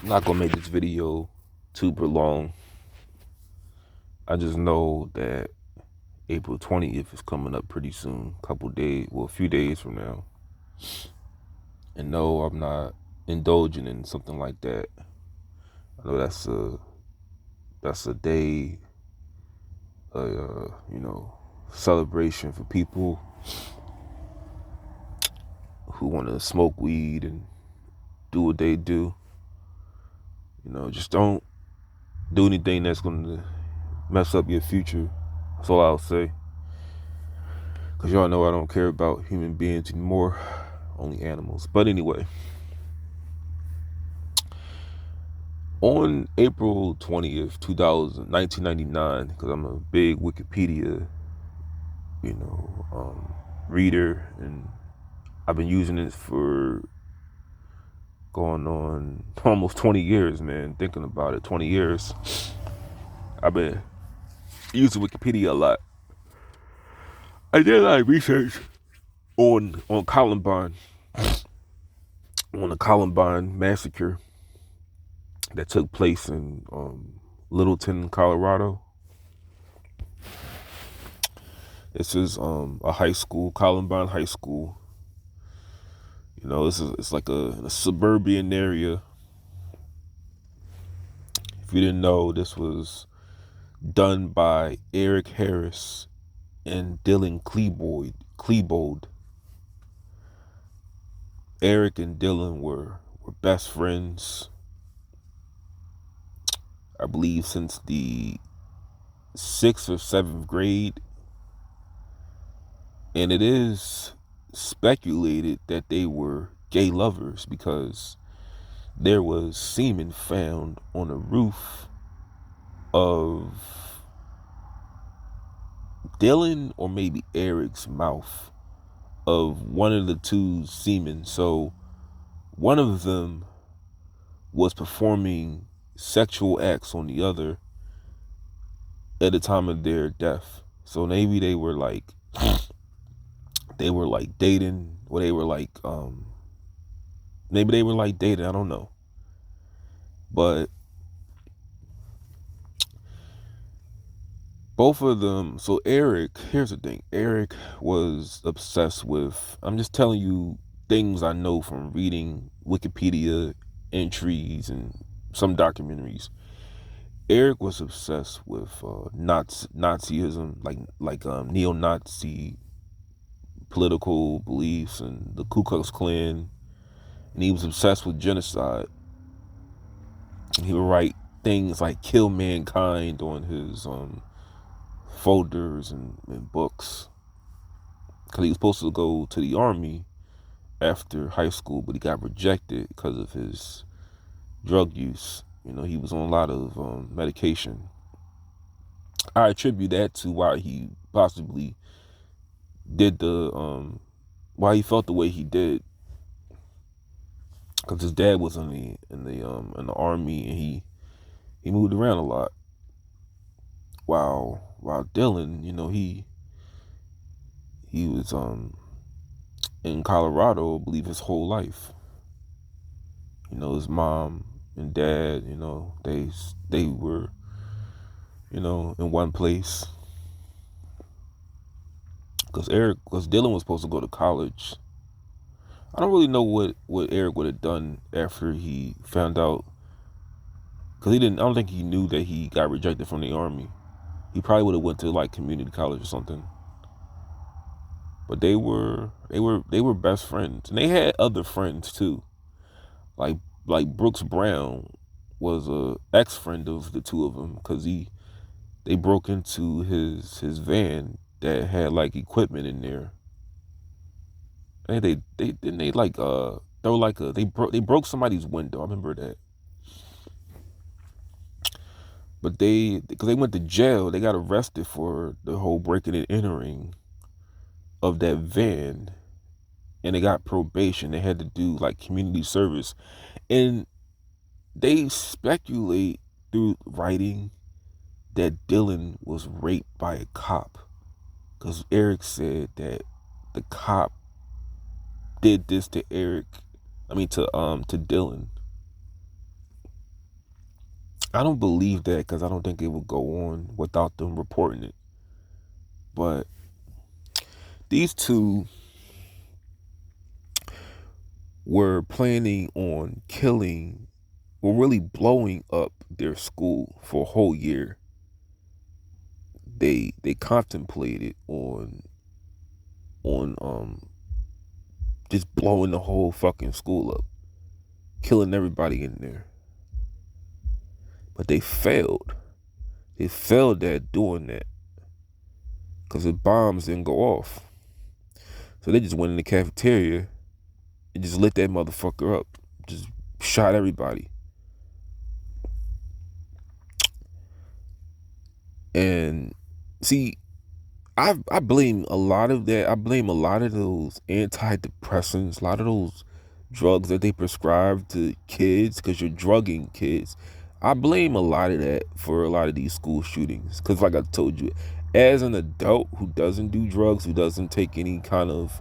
I'm not gonna make this video super long. I just know that April 20th is coming up pretty soon, a few days from now. And no, I'm not indulging in something like that. I know that's a day, celebration for people who want to smoke weed and do what they do. Just don't do anything that's gonna mess up your future. That's all I'll say. Because y'all know I don't care about human beings anymore, only animals. But anyway, on April 20th, 1999, because I'm a big Wikipedia, you know, um, reader, and I've been using it for going on almost 20 years, man. Thinking about it, 20 years. I've been using Wikipedia a lot. I did a lot of research on Columbine, on the Columbine massacre that took place in Littleton, Colorado. This is a high school, Columbine High School. It's like a suburban area. If you didn't know, this was done by Eric Harris and Dylan Klebold. Eric and Dylan were best friends, I believe, since the 6th or 7th grade. And it is speculated that they were gay lovers because there was semen found on the roof of Dylan or maybe Eric's mouth of one of the two semen. So one of them was performing sexual acts on the other at the time of their death. So maybe they were like dating, or maybe they were like dating, I don't know. But both of them, so here's the thing. Eric was obsessed with, I'm just telling you things I know from reading Wikipedia entries and some documentaries. Eric was obsessed with Nazism, like neo-Nazi political beliefs and the Ku Klux Klan, and he was obsessed with genocide. He would write things like "kill mankind" on his folders and books, because he was supposed to go to the army after high school, but he got rejected because of his drug use. He was on a lot of medication. I attribute that to why he possibly did why he felt the way he did, because his dad was in the army, and he moved around a lot. While Dylan, he was in Colorado, I believe, his whole life. His mom and dad, they were, in one place. Because Dylan was supposed to go to college. I don't really know what Eric would have done after he found out, because I don't think he knew that he got rejected from the army. He probably would have went to like community college or something. But they were best friends, and they had other friends too. Like Brooks Brown was a ex-friend of the two of them, because they broke into his van that had like equipment in there. And they didn't they like throw like a they broke somebody's window. I remember that. But because they went to jail, they got arrested for the whole breaking and entering of that van, and they got probation. They had to do like community service, and they speculate through writing that Dylan was raped by a cop, because Eric said that the cop did this to Eric. I mean to Dylan. I don't believe that because I don't think it would go on without them reporting it. But these two were planning on killing, or really blowing up their school for a whole year. They contemplated on just blowing the whole fucking school up, killing everybody in there. But they failed. They failed at doing that because the bombs didn't go off. So they just went in the cafeteria and just lit that motherfucker up. Just shot everybody. And see, I blame a lot of that. I blame a lot of those antidepressants, a lot of those drugs that they prescribe to kids because you're drugging kids. I blame a lot of that for a lot of these school shootings. Because like I told you, as an adult who doesn't do drugs, who doesn't take any kind of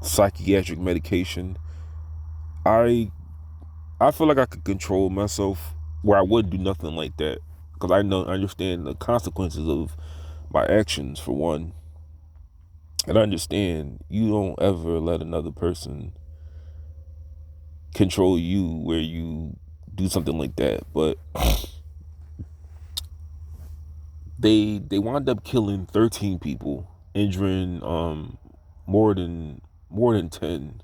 psychiatric medication, I feel like I could control myself where I wouldn't do nothing like that. Because I understand the consequences of my actions, for one. And I understand you don't ever let another person control you where you do something like that. But they wound up killing 13 people, injuring more than 10,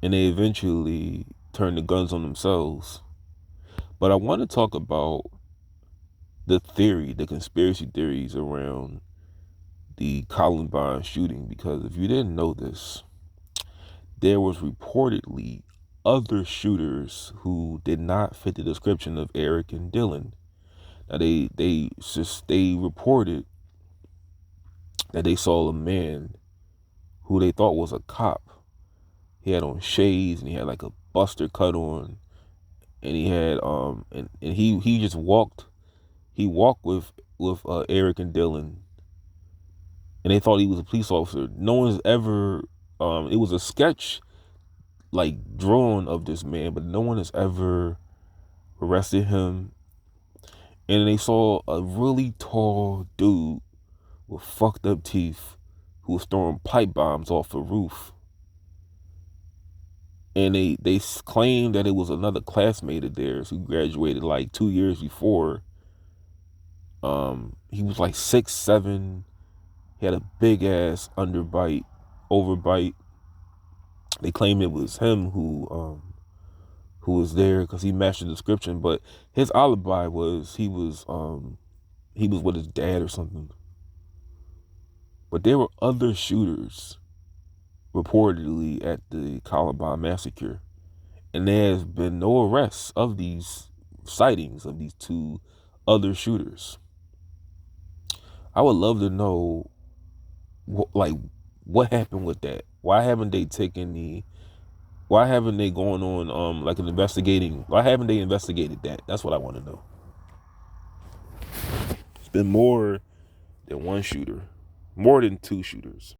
and they eventually turned the guns on themselves. But I want to talk about the conspiracy theories around the Columbine shooting, because if you didn't know this, there was reportedly other shooters who did not fit the description of Eric and Dylan. Now they reported that they saw a man who they thought was a cop. He had on shades and he had like a buster cut on, and he had and he just walked. He walked with Eric and Dylan, and they thought he was a police officer. No one's ever it was a sketch like drawn of this man, but no one has ever arrested him. And they saw a really tall dude with fucked up teeth who was throwing pipe bombs off a roof. And they claimed that it was another classmate of theirs who graduated like 2 years before. He was like 6'7". He had a big ass overbite. They claim it was him who was there because he matched the description, but his alibi was he was with his dad or something. But there were other shooters reportedly at the Columbine massacre, and there has been no arrests of these sightings of these two other shooters. I would love to know what happened with that. Why haven't they gone on like an investigating? Why haven't they investigated that? That's what I want to know. It's been more than one shooter, more than two shooters.